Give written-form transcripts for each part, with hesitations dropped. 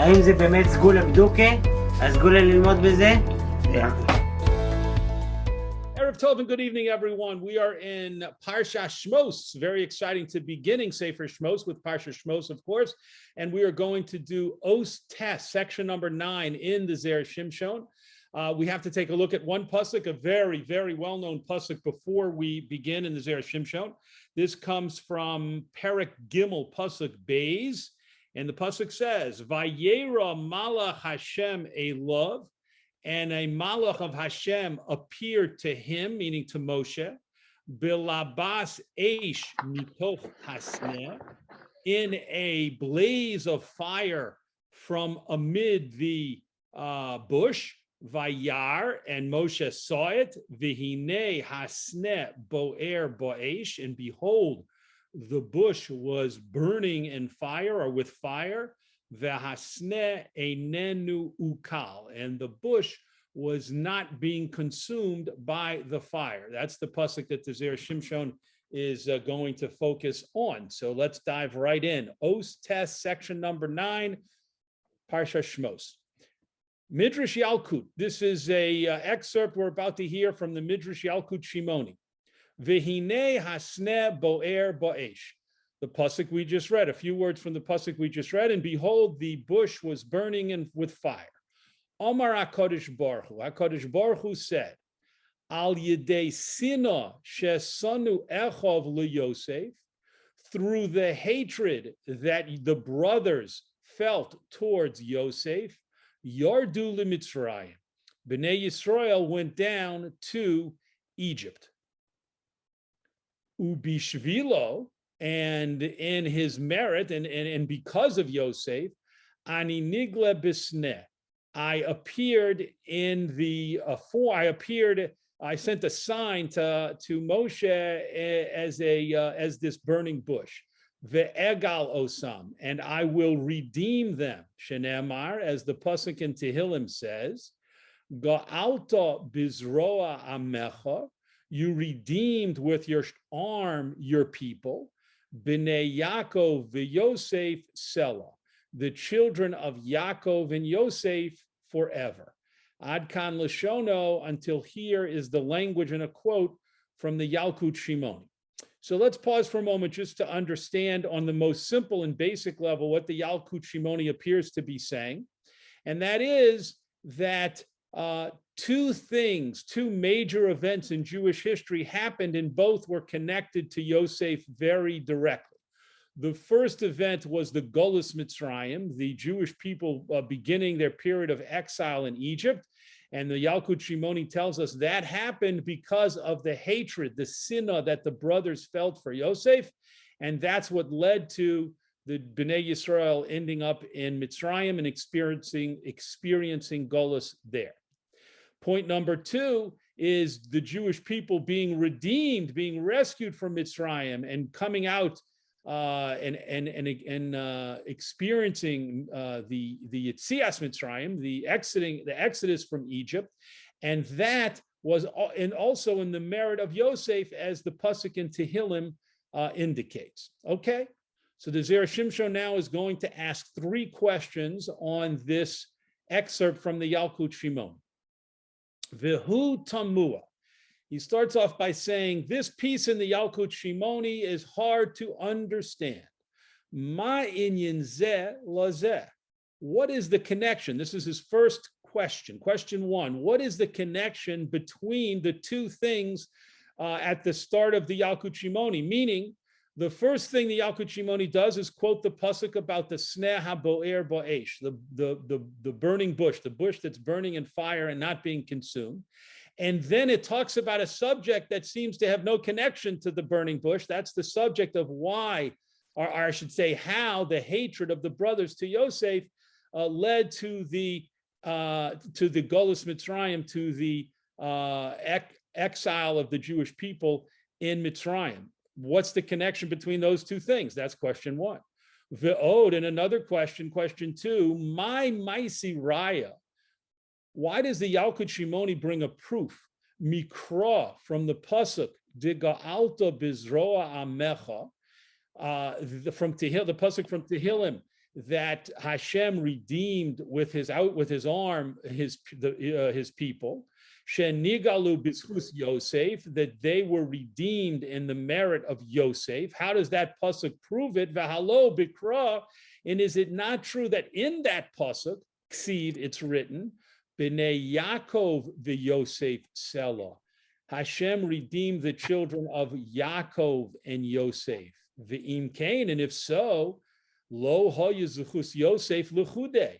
האם זה באמת סגולה בדוקה? הסגולה ללמוד בזה? Erev Tov and good evening, everyone. We are in Parsha Shmos. Very exciting to beginning sefer Shmos with Parsha Shmos, of course. And we are going to do Os Test, section number 9 in the Zera Shimshon. We have to take a look at one pasuk, a very, very well-known pasuk before we begin in the Zera Shimshon. This comes from Perek Gimel pasuk Beis, and the pasuk says, "Vayera Malach Hashem Elov," and a Malach of Hashem appeared to him, meaning to Moshe, Bilabas Eish Mitoch Hasneh, in a blaze of fire from amid the bush. Vayar, and Moshe saw it. Vihine hasne boer boesh, and behold, the bush was burning in fire or with fire. Vehasne einenu ukal, and the bush was not being consumed by the fire. That's the pasuk that the Zera Shimshon is going to focus on. So let's dive right in. Os Test, section number 9, Parsha Shmos. Midrash Yalkut. This is a excerpt we're about to hear from the Midrash Yalkut Shimoni. Vehine hasne boer boesh. The pasuk we just read, a few words from the pasuk we just read, and behold, the bush was burning with fire. Omar HaKadosh Baruch Hu. HaKadosh Baruch Hu said, Al yedei sina shesanu echov leYosef, through the hatred that the brothers felt towards Yosef, Yardu limitzrayim. Bnei Yisrael went down to Egypt. Ubishvilo, and in his merit and because of Yosef, ani nigle bisneh, I appeared in the I sent a sign to Moshe as this burning bush. Ve'egal osam, and I will redeem them. Shenemar, as the pasuk in Tehillim says, Ga'alta bizroa amecha, you redeemed with your arm your people. Bnei Yaakov v'Yosef Selah, the children of Yaakov and Yosef forever. Ad kan Lashono, until here is the language and a quote from the Yalkut Shimoni. So let's pause for a moment just to understand on the most simple and basic level what the Yalkut Shimoni appears to be saying. And that is that two major events in Jewish history happened, and both were connected to Yosef very directly. The first event was the Golus Mitzrayim, the Jewish people beginning their period of exile in Egypt. And the Yalkut Shimoni tells us that happened because of the hatred, the sinah that the brothers felt for Yosef. And that's what led to the Bnei Yisrael ending up in Mitzrayim and experiencing Golus there. Point number 2 is the Jewish people being redeemed, being rescued from Mitzrayim and coming out and experiencing the Yetzias Mitzrayim, the exodus from Egypt, and that was also in the merit of Yosef, as the pasuk in Tehillim indicates. Okay, so the Zera Shimshon now is going to ask 3 questions on this excerpt from the Yalkut Shimon. Vehu tamua. He starts off by saying, this piece in the Yalkut Shimoni is hard to understand. Ma inyan zeh lazeh. What is the connection? This is his first question. Question 1, what is the connection between the two things at the start of the Yalkut Shimoni? Meaning, the first thing the Yalkut Shimoni does is quote the pasuk about the sneh haboer bo'esh, the burning bush, the bush that's burning in fire and not being consumed. And then it talks about a subject that seems to have no connection to the burning bush. That's the subject of why, or I should say, how the hatred of the brothers to Yosef led to the Golus Mitzrayim, to the exile of the Jewish people in Mitzrayim. What's the connection between those two things? That's question 1. Ve'od, and another question, question 2, my maisi raya. Why does the Yalkut Shimoni bring a proof? Mikra, from the pasuk, de ga'alta bizroa amecha, from Tehillim, the pasuk from Tehillim, that Hashem redeemed with his arm his people. Shenigalu b'zchus Yosef, that they were redeemed in the merit of Yosef. How does that pasuk prove it? V'halo bikra, and is it not true that in that pasuk, ksiv, it's written, b'nei Yaakov v'Yosef Selah. Hashem redeemed the children of Yaakov and Yosef. V'im kain, and if so, lo hoyezchus Yosef l'chude.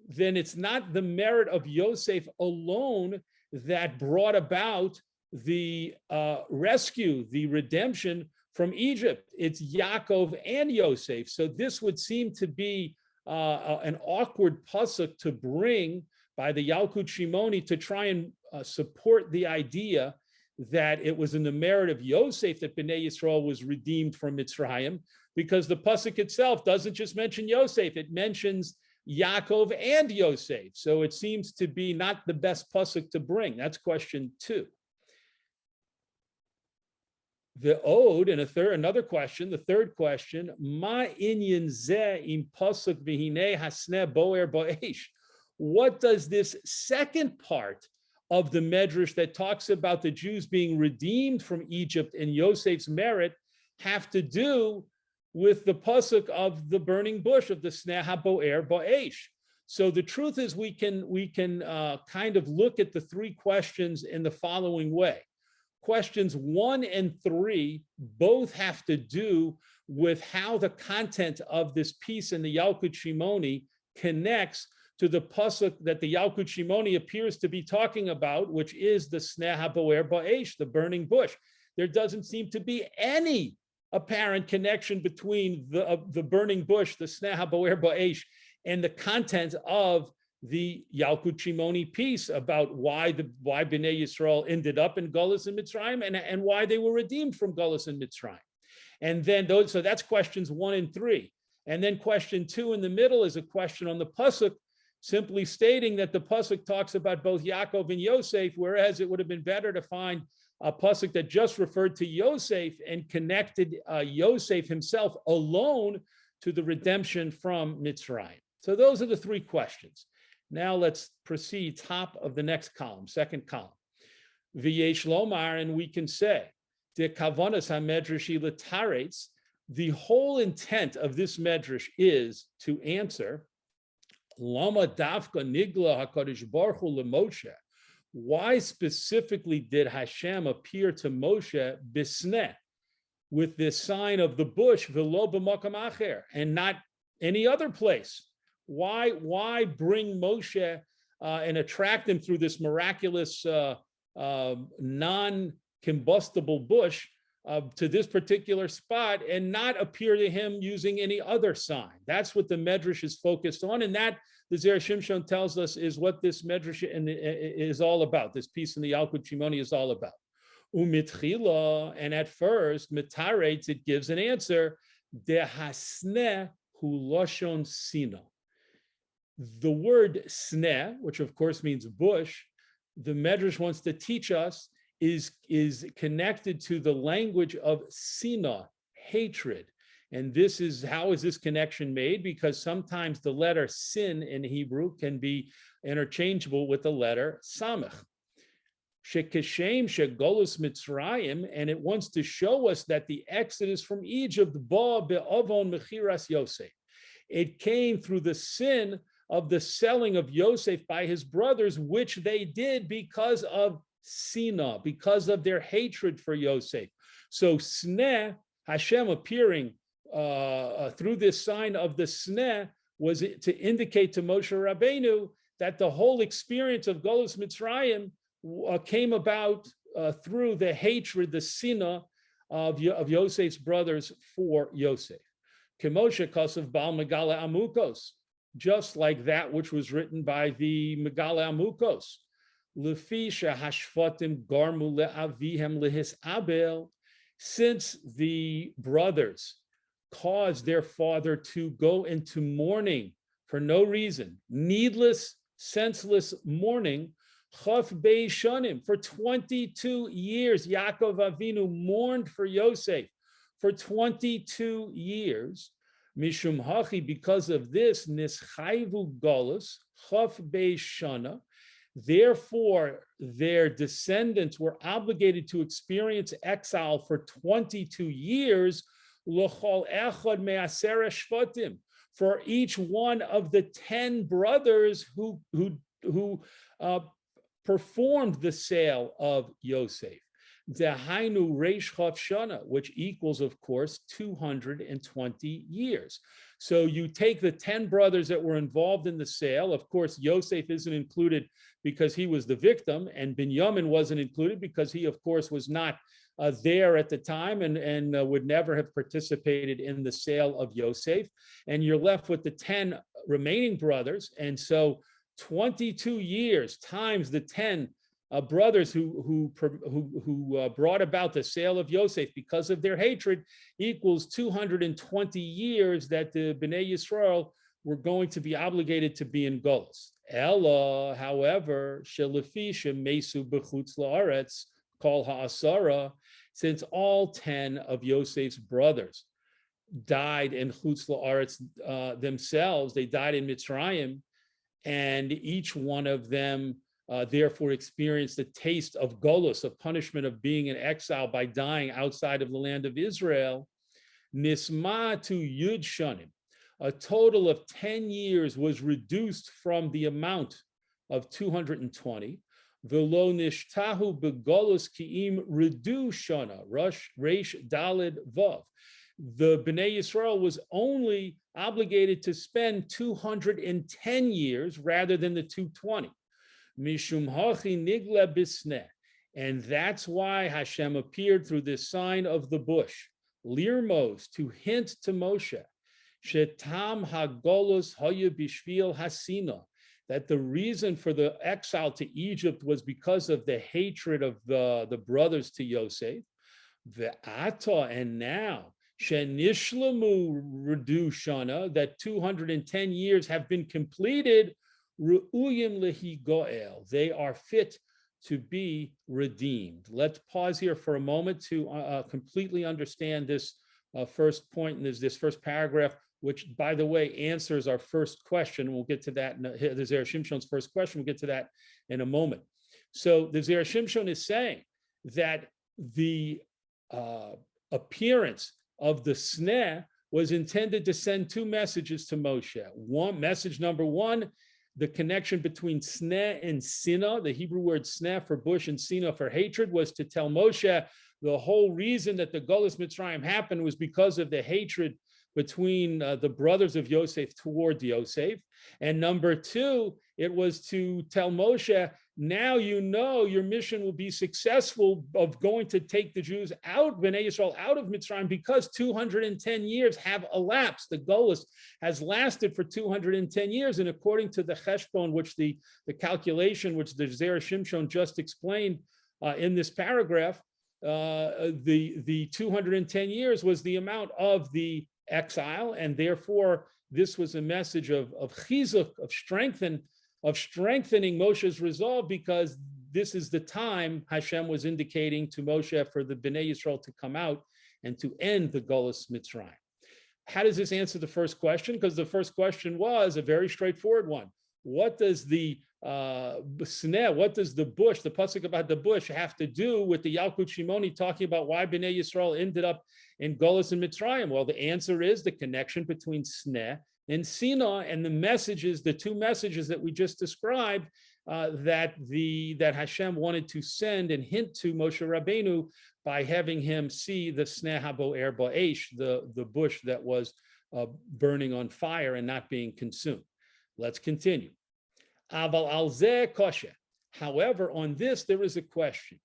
Then it's not the merit of Yosef alone that brought about the rescue, the redemption from Egypt. It's Yaakov and Yosef. So this would seem to be an awkward pasuk to bring by the Yalkut Shimoni to try and support the idea that it was in the merit of Yosef that Bnei Yisrael was redeemed from Mitzrayim, because the pasuk itself doesn't just mention Yosef, it mentions Yaakov and Yosef. So it seems to be not the best pasuk to bring. That's question 2. The ode, and another question, the third question, Ma inyan zeh im pasuk v'hinei hasneh boer ba'esh. What does this second part of the Medrash that talks about the Jews being redeemed from Egypt in Yosef's merit have to do with the pasuk of the burning bush, of the sneh haboer ba'esh? So the truth is we can kind of look at the 3 questions in the following way. Questions 1 and 3 both have to do with how the content of this piece in the Yalkut Shimoni connects to the pasuk that the Yalkut Shimoni appears to be talking about, which is the sneh haboer ba'esh, the burning bush. There doesn't seem to be any apparent connection between the burning bush, the sneh haboer ba'esh, and the content of the Yalkut Shimoni piece about why Bnei Yisrael ended up in Galus and Mitzrayim and why they were redeemed from Galus and Mitzrayim. And then so that's questions 1 and 3. And then question 2 in the middle is a question on the pasuk, simply stating that the pasuk talks about both Yaakov and Yosef, whereas it would have been better to find a pasuk that just referred to Yosef and connected Yosef himself alone to the redemption from Mitzrayim. So those are the 3 questions. Now let's proceed top of the next column, second column. V'yesh lomar, and we can say, the kavanas hamedrash ilataretz, the whole intent of this medrash is to answer, Lama dafka nigla HaKadosh Baruch Hu leMoshe. Why specifically did Hashem appear to Moshe bisneh, with this sign of the bush, v'lo b'makam acher, and not any other place? Why bring Moshe and attract him through this miraculous non-combustible bush to this particular spot and not appear to him using any other sign? That's what the Medrash is focused on, and that the Zera Shimshon tells us is what this Medrash is all about. This piece in the Yalkut Shimoni is all about. Umitchila, and at first, mitaretz, it gives an answer. Dehasneh hu lashon sina. The word sneh, which of course means bush, the Medrash wants to teach us is connected to the language of sina, hatred. And this is, how is this connection made? Because sometimes the letter sin in Hebrew can be interchangeable with the letter samech. Shekeshem shegolus Mitzrayim, and it wants to show us that the exodus from Egypt, ba be'avon mechiras Yosef, it came through the sin of the selling of Yosef by his brothers, which they did because of Sina, because of their hatred for Yosef. So sneh, Hashem appearing through this sign of the sneh, was to indicate to Moshe Rabbeinu that the whole experience of Golus Mitzrayim came about through the hatred, the Sina of Yosef's brothers for Yosef. Kemoshe Kosav Bal Megala Amukos, just like that which was written by the Megala Amukos. Lefi shehashvatim garmu le'avihem lehis abel, since the brothers caused their father to go into mourning for no reason, needless, senseless mourning, chaf beishanim, for 22 years, Yaakov Avinu mourned for Yosef for 22 years. Mishum hachi, because of this, nischayvu golus chaf beis shana. Therefore, their descendants were obligated to experience exile for 22 years, l'chol echad me'asera shvatim, for each one of the 10 brothers who performed the sale of Yosef. Dehainu reish chav shana, which equals, of course, 220 years. So you take the 10 brothers that were involved in the sale. Of course, Yosef isn't included because he was the victim, and Binyamin wasn't included because he, of course, was not there at the time and would never have participated in the sale of Yosef. And you're left with the 10 remaining brothers. And so 22 years times the 10 brothers who brought about the sale of Yosef because of their hatred equals 220 years that the Bnei Yisrael were going to be obligated to be in Golus. Ella, however, shelefi shemesu b'chutz la'aretz kol ha'asara, since all 10 of Yosef's brothers died in chutz la'aretz themselves, they died in Mitzrayim, and each one of them therefore experienced the taste of golus, of punishment of being in exile by dying outside of the land of Israel. Nisma to Yud Shanim, a total of 10 years was reduced from the amount of 220. Velo nishtahu begolus ki'im redu shana, reish dalid vav. The Bnei Yisrael was only obligated to spend 210 years rather than the 220. Mishum hachi nigla bisneh, and that's why Hashem appeared through this sign of the bush, lirmos, to hint to Moshe, shetam hagolus haya bishvil hasina, that the reason for the exile to Egypt was because of the hatred of the brothers to Yosef. Ve'ata, and now shenishlamu redu shana, that 210 years have been completed. Ru'uyim lehi goel, they are fit to be redeemed. Let's pause here for a moment to completely understand this first point, and there's this first paragraph, which, by the way, answers our first question. We'll get to that, the Zera Shimshon's first question, we'll get to that in a moment. So the Zera Shimshon is saying that the appearance of the sneh was intended to send two messages to Moshe. One, message number one, the connection between sneh and sinah, the Hebrew word sneh for bush and sinah for hatred, was to tell Moshe the whole reason that the Golus Mitzrayim happened was because of the hatred between the brothers of Yosef toward Yosef. And number two, it was to tell Moshe, now you know your mission will be successful of going to take the Jews out, Bnei Yisrael, out of Mitzrayim, because 210 years have elapsed. The Golus has lasted for 210 years. And according to the cheshbon, which the calculation, which the Zera Shimshon just explained in this paragraph, the 210 years was the amount of the exile, and therefore this was a message of chizuk, of strengthening Moshe's resolve, because this is the time Hashem was indicating to Moshe for the Bnei Yisrael to come out and to end the Golus Mitzrayim. How does this answer the first question? Because the first question was a very straightforward one. What does the sneh, what does the bush, the pasuk about the bush, have to do with the Yalkut Shimoni talking about why Bnei Yisrael ended up in Golus and Mitzrayim? Well, the answer is the connection between sneh and sinah, and the messages, the two messages that we just described, that Hashem wanted to send and hint to Moshe Rabbeinu by having him see the sneh habo'er ba'esh, the bush that was burning on fire and not being consumed. Let's continue. Aval al zeh kosher. However, on this there is a question.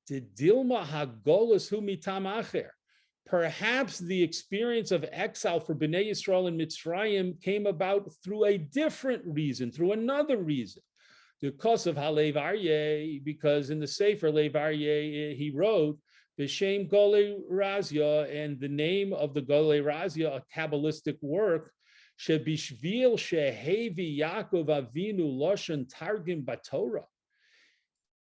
Did Dilma hagolus hu mitam acher? Perhaps the experience of exile for Bnei Yisrael in Mitzrayim came about through a different reason, through another reason. Because of Halev Aryeh, because in the sefer Lev Aryeh he wrote B'Shem Golei Razia, and the name of the Golei Razia, a Kabbalistic work, Shebishvil Shehevi Yaakov Avinu Loshen Targim Batorah,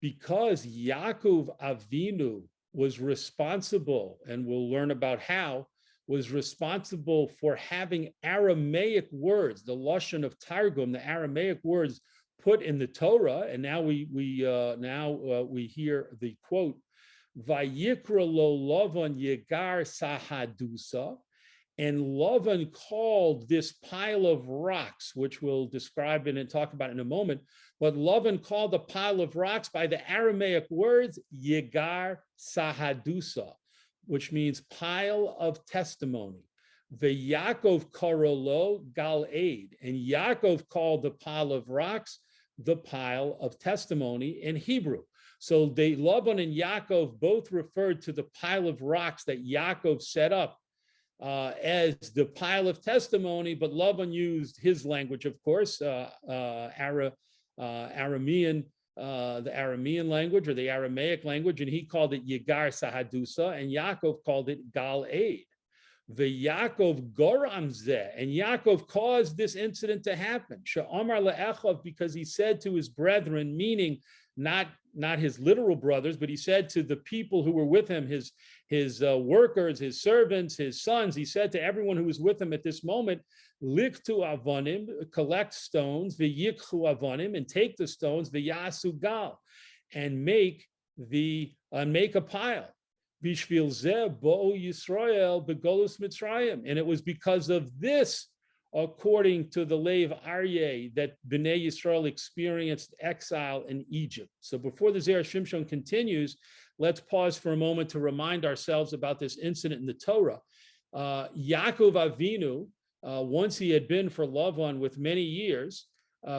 because Yaakov Avinu was responsible, and we'll learn about how, was responsible for having Aramaic words, the Lashon of Targum, the Aramaic words put in the Torah. And now we hear the quote, Vayikra lo Lavan Yegar Sahadusa. And Lavan called this pile of rocks, which we'll describe and talk about in a moment, but Lavan called the pile of rocks by the Aramaic words Yegar Sahadusa, which means pile of testimony. Yaakov Karolo Gal-Aid, and Yaakov called the pile of rocks the pile of testimony in Hebrew. So Lavan and Yaakov both referred to the pile of rocks that Yaakov set up as the pile of testimony, but Lavan used his language, of course, Aramean, the Aramean language or the Aramaic language, and he called it Yegar Sahadusa, and Yaakov called it Gal-Aid. The Yaakov Goram Zeh, and Yaakov caused this incident to happen. She'amar le'echav, because he said to his brethren, meaning not his literal brothers, but he said to the people who were with him, his workers, his servants, his sons, he said to everyone who was with him at this moment, Liktu avonim, collect stones, v'yikchu avonim, and take the stones, v'yasu gal, and make a pile. Bishvil zeh bo'u Yisrael begolus Mitzrayim, and it was because of this, according to the Lev Aryeh, that Bnei Yisrael experienced exile in Egypt. So before the Zera Shimshon continues, let's pause for a moment to remind ourselves about this incident in the Torah. Yaakov Avinu, once he had been for Lavan with many years,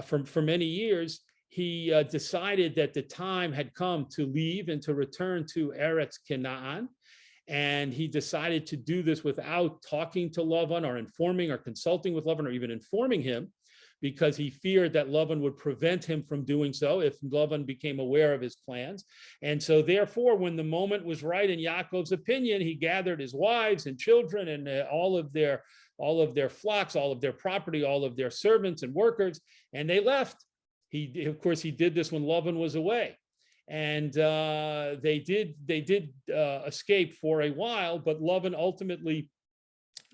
for many years, he decided that the time had come to leave and to return to Eretz Canaan. And he decided to do this without talking to Lavan or informing or consulting with Lavan or even informing him, because he feared that Lavan would prevent him from doing so if Lavan became aware of his plans. And so therefore, when the moment was right in Yaakov's opinion, he gathered his wives and children and all of their flocks, all of their property, all of their servants and workers, and they left. Of course, he did this when Lavan was away. And they did escape for a while, but Lavan ultimately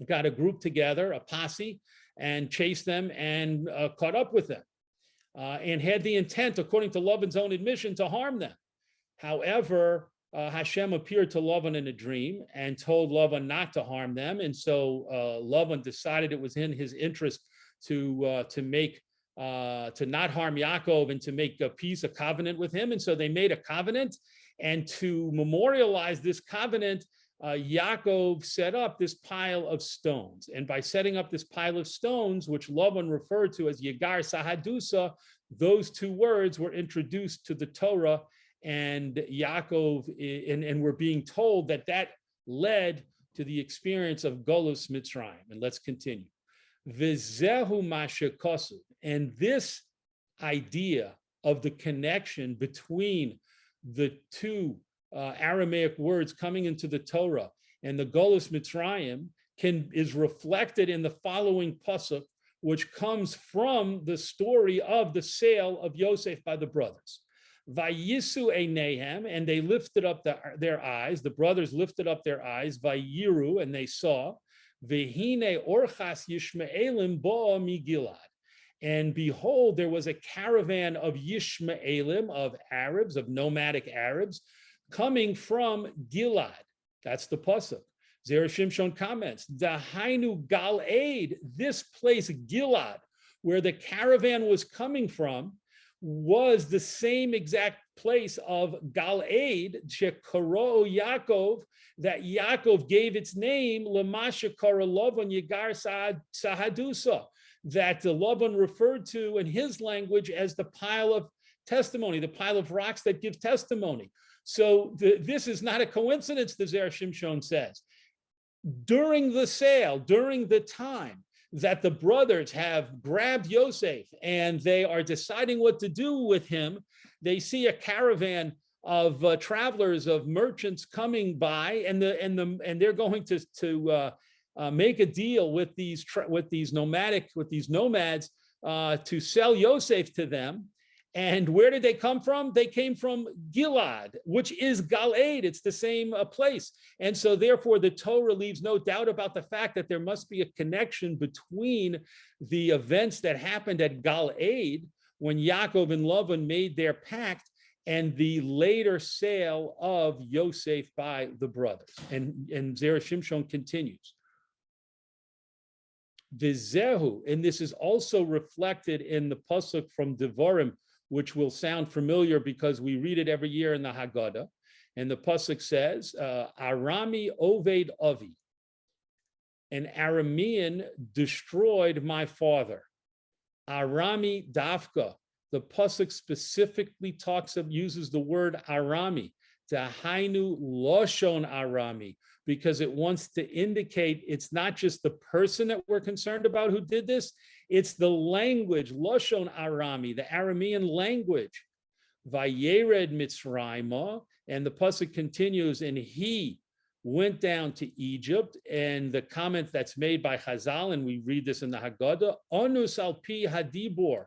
got a group together, a posse, and chased them and caught up with them, and had the intent, according to Lavan's own admission, to harm them. However, Hashem appeared to Lavan in a dream and told Lavan not to harm them, and so Lavan decided it was in his interest to not harm Yaakov and to make a peace, a covenant with him. And so they made a covenant, and to memorialize this covenant, Yaakov set up this pile of stones. And by setting up this pile of stones, which Lavan referred to as Yegar Sahadusa, those two words were introduced to the Torah, and Yaakov, and we're being told that led to the experience of Golus Mitzrayim. And let's continue. V'zehu mashikosu, and this idea of the connection between the two Aramaic words coming into the Torah and the Golus Mitzrayim is reflected in the following pasuk, which comes from the story of the sale of Yosef by the brothers. Vayisu einehem, and they lifted up their eyes. The brothers lifted up their eyes. Vayiru, and they saw. Vehine orchas Yishmaelim boa migilad, and behold, there was a caravan of Yishmaelim, of Arabs, of nomadic Arabs, coming from Gilad. That's the pasuk. Zera Shimshon comments, Dahainu Gal-Aid, this place Gilad, where the caravan was coming from, was the same exact place of Gal-Aid, Shekaro Yaakov, that Yaakov gave its name, Lamasha Karalavan Yegar Sahadusa, that Lavan referred to in his language as the pile of testimony, the pile of rocks that give testimony. So this is not a coincidence, the Zera Shimshon says. During the sale, during the time that the brothers have grabbed Yosef and they are deciding what to do with him, they see a caravan of travelers, of merchants coming by, and they're going to make a deal with these nomads to sell Yosef to them. And where did they come from? They came from Gilad, which is Galeed. It's the same place. And so therefore, the Torah leaves no doubt about the fact that there must be a connection between the events that happened at Galeed when Yaakov and Lavan made their pact and the later sale of Yosef by the brothers. And Zera Shimshon continues. Vizehu, and this is also reflected in the pasuk from Devarim, which will sound familiar because we read it every year in the Haggadah. And the pasuk says, Arami Oved Avi, an Aramean destroyed my father. Arami Dafka, the pasuk specifically uses the word Arami, Dahainu Loshon Arami, because it wants to indicate it's not just the person that we're concerned about who did this, it's the language, Loshon Arami, the Aramean language. Vayered Mitzrayma, and the pasuk continues, and he went down to Egypt, and the comment that's made by Chazal, and we read this in the Haggadah, Onus al pi hadibor.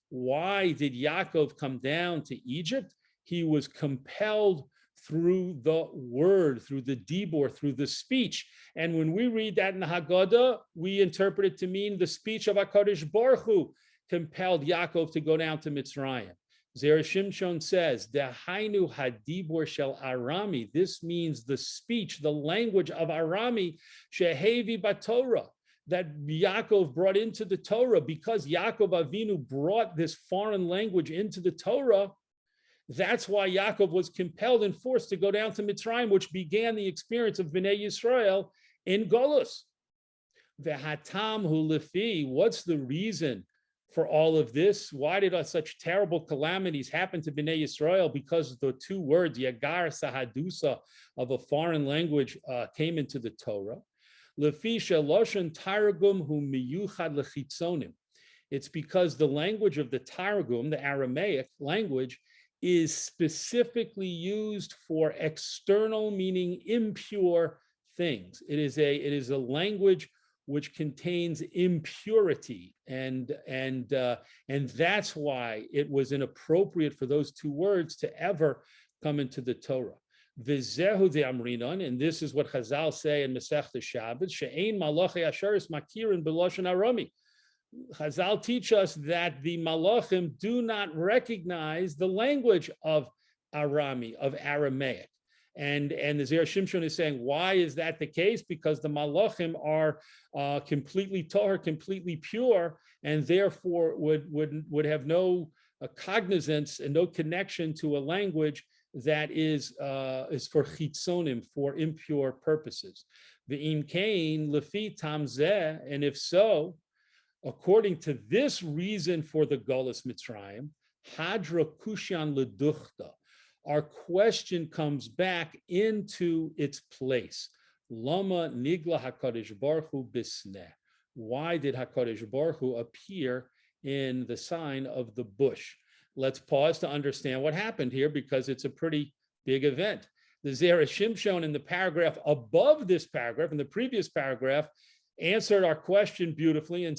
Why did Yaakov come down to Egypt? He was compelled through the word, through the dibor, through the speech. And when we read that in the Haggadah, we interpret it to mean the speech of HaKadosh Baruch Hu compelled Yaakov to go down to Mitzrayim. Zera Shimshon says, Dehainu hadibor shel Arami. This means the speech, the language of Arami, shehevi baTorah, that Yaakov brought into the Torah. Because Yaakov Avinu brought this foreign language into the Torah, that's why Yaakov was compelled and forced to go down to Mitzrayim, which began the experience of Bnei Yisrael in Golus. V'hatam hu lefi, what's the reason for all of this? Why did such terrible calamities happen to Bnei Yisrael? Because the two words, Yagar Sahadusa, of a foreign language came into the Torah. Lefi sheloshon targum hu miyuchad lechitzonim. It's because the language of the Targum, the Aramaic language, is specifically used for external, meaning impure things. It is a language which contains impurity, and that's why it was inappropriate for those two words to ever come into the Torah. V'zehu de'amrinon, and this is what Chazal say in Masechta Shabbat, she'ein malachei asheris makirin b'lashon Arami. Chazal teach us that the malachim do not recognize the language of Arami, of Aramaic. And the Zera Shimshon is saying, why is that the case? Because the malachim are completely tahor, completely pure, and therefore would have no cognizance and no connection to a language that is for chitzonim, for impure purposes. V'im kain lefi tamzeh, and if so, according to this reason for the Golus Mitzrayim, Hadra Kushan Leduchta, our question comes back into its place. Lama Nigla HaKadosh Baruch Hu Bisneh. Why did HaKadosh Baruch Hu appear in the sign of the bush? Let's pause to understand what happened here, because it's a pretty big event. The Zera Shimshon in the paragraph above this paragraph, in the previous paragraph, answered our question beautifully and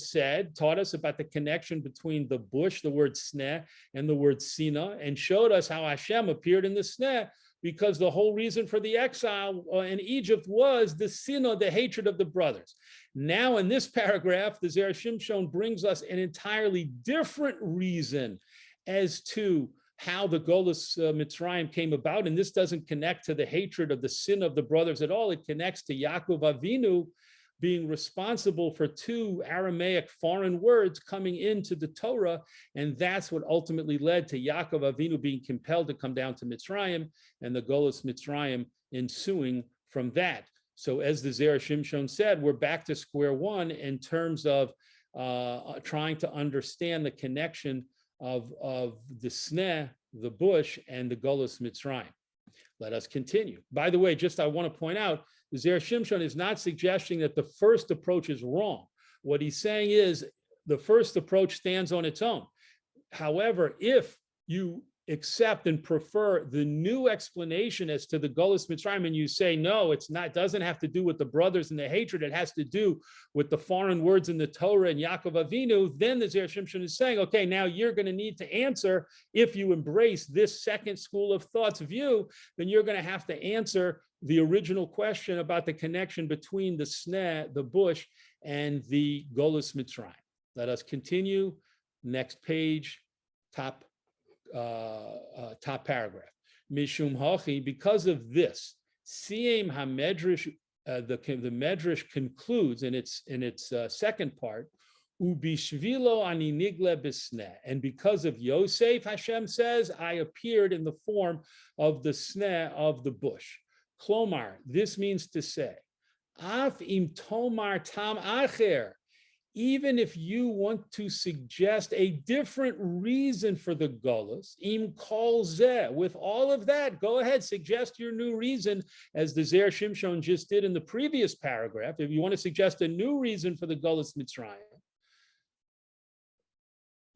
taught us about the connection between the bush, the word sneh, and the word sina, and showed us how Hashem appeared in the sneh, because the whole reason for the exile in Egypt was the sina, the hatred of the brothers. Now in this paragraph, the Zera Shimshon brings us an entirely different reason as to how the Golus Mitzrayim came about, and this doesn't connect to the hatred of the sin of the brothers at all. It connects to Yaakov Avinu being responsible for two Aramaic foreign words coming into the Torah, and that's what ultimately led to Yaakov Avinu being compelled to come down to Mitzrayim, and the Golus Mitzrayim ensuing from that. So as the Zera Shimshon said, we're back to square one in terms of trying to understand the connection of the sneh, the bush, and the Golus Mitzrayim. Let us continue. By the way, just I want to point out, the Zera Shimshon is not suggesting that the first approach is wrong. What he's saying is the first approach stands on its own. However, if you accept and prefer the new explanation as to the Golus Mitzrayim, and you say, no, it's not, doesn't have to do with the brothers and the hatred, it has to do with the foreign words in the Torah and Yaakov Avinu, then the Zera Shimshon is saying, okay, now you're going to need to answer, if you embrace this second school of thought's view, then you're going to have to answer the original question about the connection between the sneh, the bush, and the Golus Mitzrayim. Let us continue. Next page, top paragraph. Mishum hachi, because of this, Siyem hamedrash, the medrash concludes in its second part, ubishvilo ani nigle bisneh, and because of Yosef, Hashem says, I appeared in the form of the sneh of the bush. Klomar, this means to say, af im tomar tam acher, even if you want to suggest a different reason for the Golus, im kol zeh, with all of that, go ahead, suggest your new reason, as the Zera Shimshon just did in the previous paragraph. If you want to suggest a new reason for the Golus Mitzrayim,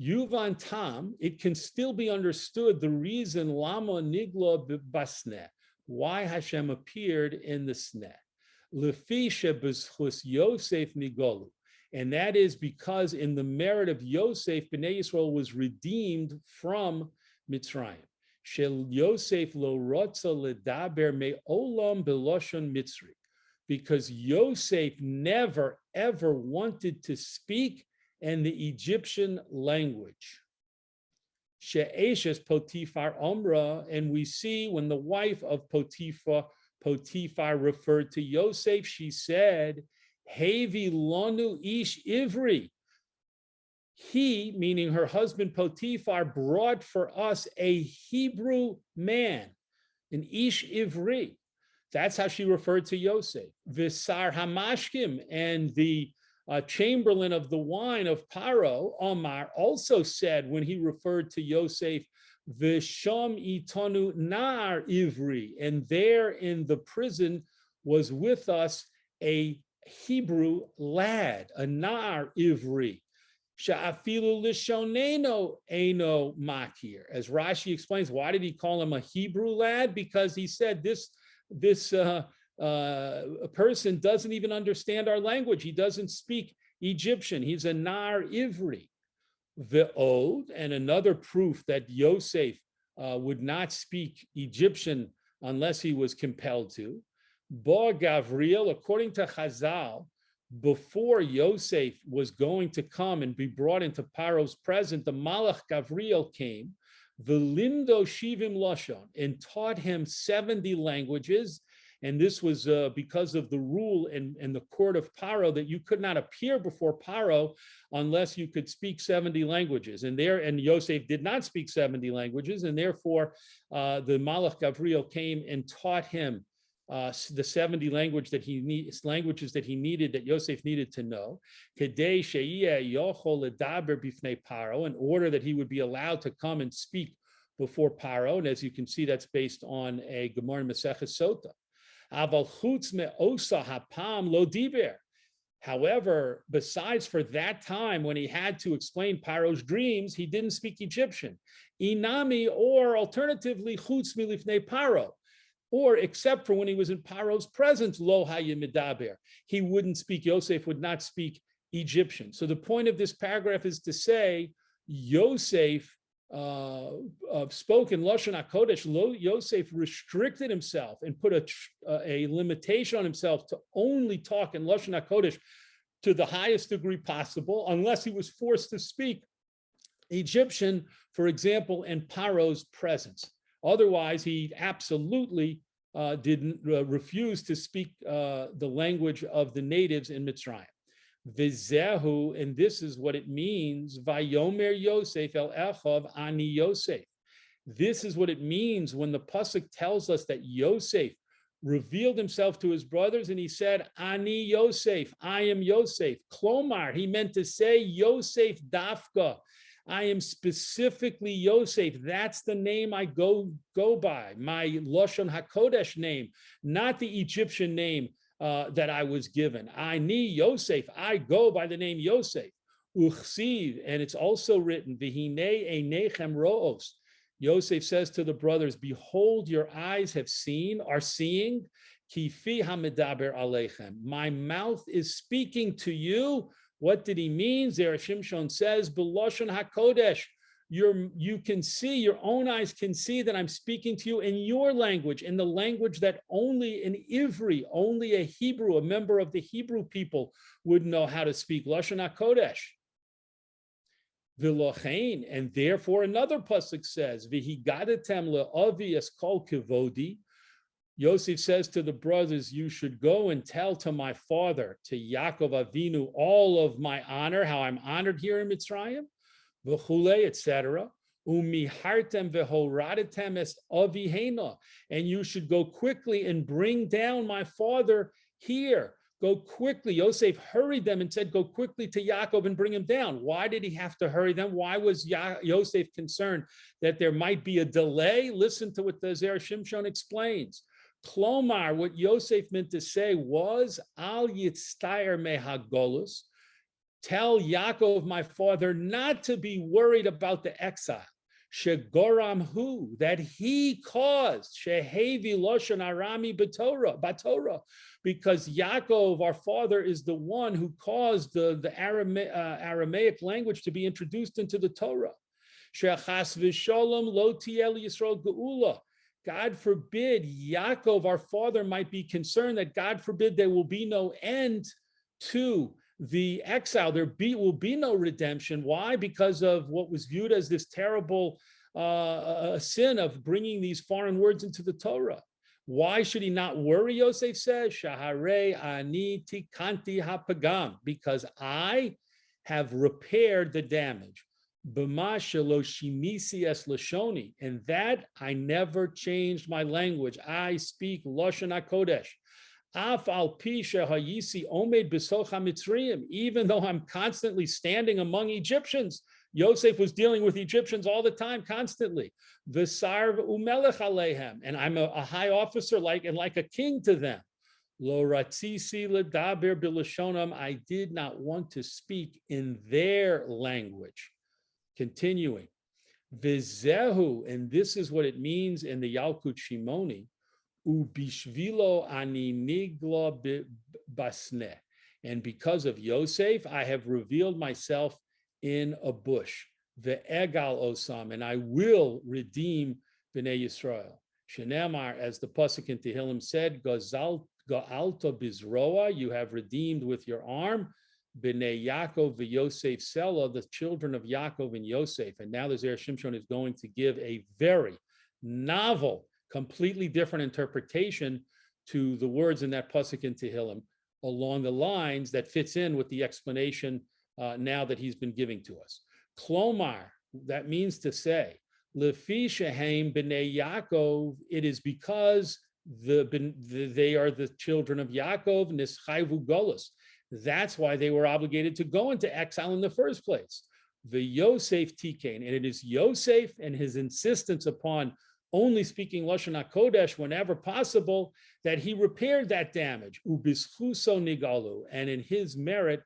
Yuvan Tam, it can still be understood the reason Lama Nigla Basneh, why Hashem appeared in the sneh. Lefi shebezchus Yosef nigolu. And that is because in the merit of Yosef, Bnei Yisrael was redeemed from Mitzrayim. Shel Yosef lo rotza ledaber me'olam beloshon Mitzri. Because Yosef never, ever wanted to speak in the Egyptian language. She'eshes Potiphar Omra, and we see when the wife of Potiphar referred to Yosef, she said, Hevi lonu ish ivri. He, meaning her husband Potiphar, brought for us a Hebrew man, an ish ivri. That's how she referred to Yosef. Visar hamashkim, and the chamberlain of the wine of Paro, Omar, also said when he referred to Yosef, Visham itonu nar ivri, and there in the prison was with us a Hebrew lad, a nar ivri. Sha'afilu lishoneno eno makir. As Rashi explains, why did he call him a Hebrew lad? Because he said this a person doesn't even understand our language. He doesn't speak Egyptian. He's a nar ivri. Ve'od, and another proof that Yosef would not speak Egyptian unless he was compelled to. Ba Gavriel, according to Chazal, before Yosef was going to come and be brought into Paro's presence, the Malach Gavriel came, Velimdo Shivim Lashon, and taught him 70 languages. And this was because of the rule in the court of Paro that you could not appear before Paro unless you could speak 70 languages. And Yosef did not speak 70 languages, and therefore the Malach Gavriel came and taught him the 70 languages that he needed, that Yosef needed to know, in order that he would be allowed to come and speak before Paro. And as you can see, that's based on a Gemara Maseches Sota. However, besides for that time when he had to explain Paro's dreams, he didn't speak Egyptian. Inami, or alternatively, chutz milifnei Paro, or except for when he was in Paro's presence, lo hayimidaber, he wouldn't speak. Yosef would not speak Egyptian. So the point of this paragraph is to say Yosef spoke in Lashon HaKodesh. Yosef restricted himself and put a limitation on himself to only talk in Lashon HaKodesh to the highest degree possible, unless he was forced to speak Egyptian, for example, in Paro's presence. Otherwise, he absolutely didn't refuse to speak the language of the natives in Mitzrayim. Vizehu, and this is what it means, Vayomer Yosef el Echav ani Yosef. This is what it means when the pasuk tells us that Yosef revealed himself to his brothers and he said, Ani Yosef, I am Yosef. Klomar, he meant to say Yosef Dafka. I am specifically Yosef. That's the name I go by, my Lashon HaKodesh name, not the Egyptian name that I was given. I need Yosef. I go by the name Yosef. Uchsiv, and it's also written, V'hinei einechem ro'os. Yosef says to the brothers, behold, your eyes are seeing, kifi hamedaber aleichem. My mouth is speaking to you. What did he mean? Zera Shimshon says, B'lashon hakodesh. You can see, your own eyes can see that I'm speaking to you in your language, in the language that only an Ivri, only a Hebrew, a member of the Hebrew people would know how to speak. Lashon hakodesh. V'lochein, and therefore another pasuk says, "V'higadatem le'avi es kol kivodi." Yosef says to the brothers, "You should go and tell to my father, to Yaakov Avinu, all of my honor, how I'm honored here in Mitzrayim, v'chule, etc. Umihartem v'horadatem es avihena, and you should go quickly and bring down my father here." Go quickly. Yosef hurried them and said, go quickly to Yaakov and bring him down. Why did he have to hurry them? Why was Yosef concerned that there might be a delay? Listen to what the Zera Shimshon explains. Klomar, what Yosef meant to say was, Al yitztayer mehagolus, tell Yaakov, my father, not to be worried about the exile. Shegoram hu, that he caused, shehevi loshan arami batorah, because Yaakov, our father, is the one who caused the Aramaic language to be introduced into the Torah. Shechas v'sholom lo tiel Yisrael geula. God forbid, Yaakov, our father, might be concerned that God forbid there will be no end to the exile. There will be no redemption. Why? Because of what was viewed as this terrible sin of bringing these foreign words into the Torah. Why should he not worry? Yosef says, Shaharei ani tikanti hapagam, because I have repaired the damage. B'ma shelo shimisi es lashoni, and that I never changed my language. I speak Lashon HaKodesh. Af al pi shehayisi omed b'socha mitzrayim, even though I'm constantly standing among Egyptians. Yosef was dealing with Egyptians all the time, constantly. V'sar umelech aleihem, and I'm a high officer, like a king to them. Lo ratzisi ledaber b'lashonam, I did not want to speak in their language. Continuing, v'zehu, and this is what it means in the Yalkut Shimoni. Ubishvilo ani nigla basne, and because of Yosef, I have revealed myself in a bush. Ve'egal osam, and I will redeem Bnei Yisrael. Shenemar, as the pasuk in Tehillim said, ga'alta bizroa, you have redeemed with your arm. Bnei Yaakov ve'Yosef Sela, the children of Yaakov and Yosef. And now the Zera Shimshon is going to give a very novel, completely different interpretation to the words in that pasuk in Tehillim, along the lines that fits in with the explanation now that he's been giving to us. Klomar, that means to say, Lefi shehem b'nei Yaakov, it is because they are the children of Yaakov, nischayvu golus. That's why they were obligated to go into exile in the first place. The Yosef Tikain, and it is Yosef and his insistence upon only speaking Lashon HaKodesh whenever possible, that he repaired that damage. Ubischuso nigalu, and in his merit,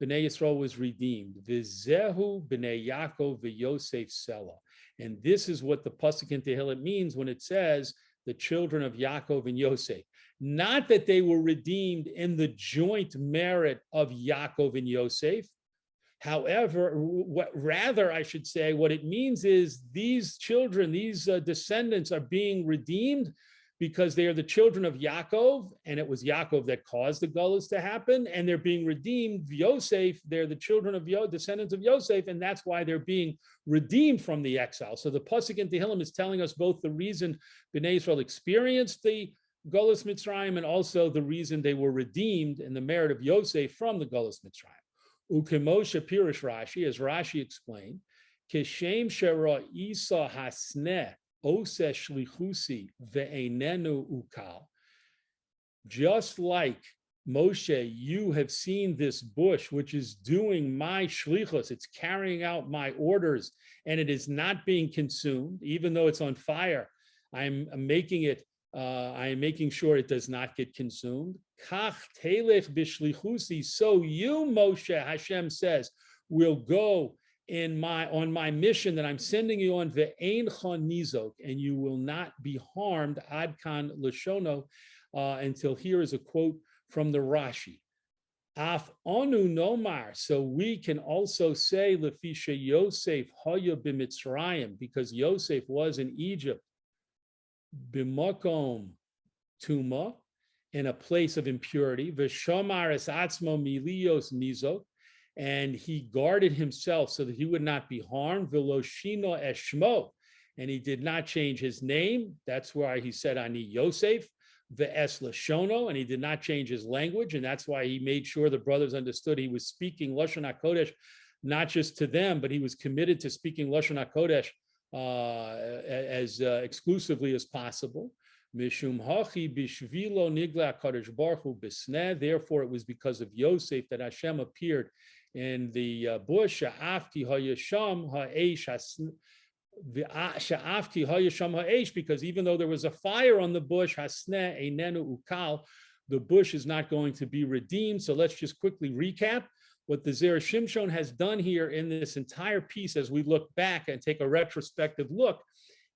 Bnei Yisrael was redeemed. V'zehu b'nei Yaakov v'Yosef Sela. And this is what the pasuk in Tehillim means when it says the children of Yaakov and Yosef. Not that they were redeemed in the joint merit of Yaakov and Yosef. However, rather, I should say, what it means is these children, these descendants are being redeemed because they are the children of Yaakov, and it was Yaakov that caused the Gullus to happen, and they're being redeemed. Yosef, they're the children of descendants of Yosef, and that's why they're being redeemed from the exile. So the pasuk in Tehillim is telling us both the reason Bnei Yisrael experienced the Gullus Mitzrayim and also the reason they were redeemed in the merit of Yosef from the Gullus Mitzrayim. Ukemoshe Pirish Rashi, as Rashi explained, Keshem Shera Isa Hasneh Ose Shlichusi Ve'enenu Ukal. Just like Moshe, you have seen this bush which is doing my shlichus, it's carrying out my orders, and it is not being consumed, even though it's on fire. I'm making it. I am making sure it does not get consumed. Kach telech b'shlichusi. So you, Moshe, Hashem says, will go on my mission that I'm sending you on, ve'ein cha nizok, and you will not be harmed, ad kan lashono, until here is a quote from the Rashi. Af onu nomar, so we can also say lefisha Yosef haya b'Mitzrayim, because Yosef was in Egypt, b'makom tuma, in a place of impurity, v'shamar es atzmo milios nizok, and he guarded himself so that he would not be harmed, v'loshino es Shmot, and he did not change his name. That's why he said ani Yosef, ve'es lashono, and he did not change his language, and that's why he made sure the brothers understood he was speaking Lashon HaKodesh, not just to them, but he was committed to speaking Lashon HaKodesh as exclusively as possible. Mishum hachi bishvilo nigla HaKadosh Baruch Hu b'sneh. Therefore, it was because of Yosef that Hashem appeared in the bush. Sha'afki ha'yasham ha'esh because even though there was a fire on the bush, hasneh einenu ukal, the bush is not going to be redeemed. So let's just quickly recap what the Zera Shimshon has done here in this entire piece as we look back and take a retrospective look.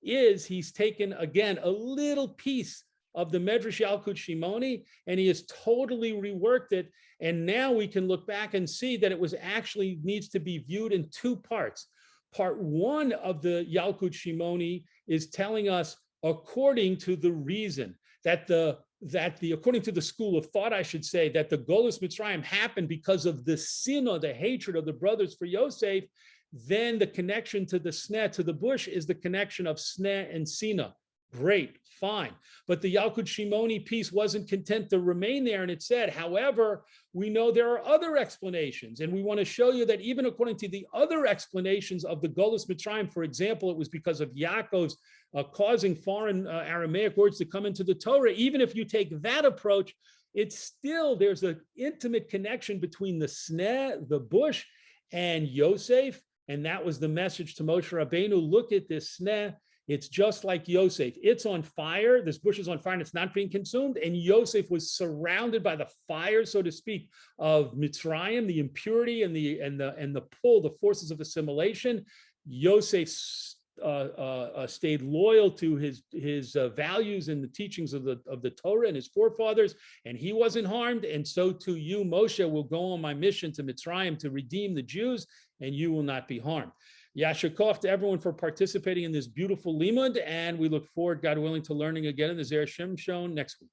Is he's taken again a little piece of the Medrash Yalkut Shimoni and he has totally reworked it. And now we can look back and see that it was actually needs to be viewed in two parts. Part one of the Yalkut Shimoni is telling us, according to the reason that according to the school of thought, I should say, that the Golus Mitzrayim happened because of the sinah, the hatred of the brothers for Yosef. Then the connection to the sneh, to the bush, is the connection of sneh and sinah. Great, fine. But the Yalkut Shimoni piece wasn't content to remain there, and it said, however, we know there are other explanations, and we want to show you that even according to the other explanations of the Golus Mitzrayim, for example, it was because of Yaakov's causing foreign Aramaic words to come into the Torah. Even if you take that approach, it's still, there's an intimate connection between the sneh, the bush, and Yosef, and that was the message to Moshe Rabbeinu. Look at this sneh. It's just like Yosef. It's on fire. This bush is on fire and it's not being consumed. And Yosef was surrounded by the fire, so to speak, of Mitzrayim, the impurity and the pull, the forces of assimilation. Yosef stayed loyal to his values and the teachings of the Torah and his forefathers, and he wasn't harmed. And so too you, Moshe, will go on my mission to Mitzrayim to redeem the Jews, and you will not be harmed. Yasher Koach to everyone for participating in this beautiful limud, and we look forward, God willing, to learning again in the Zera Shimshon next week.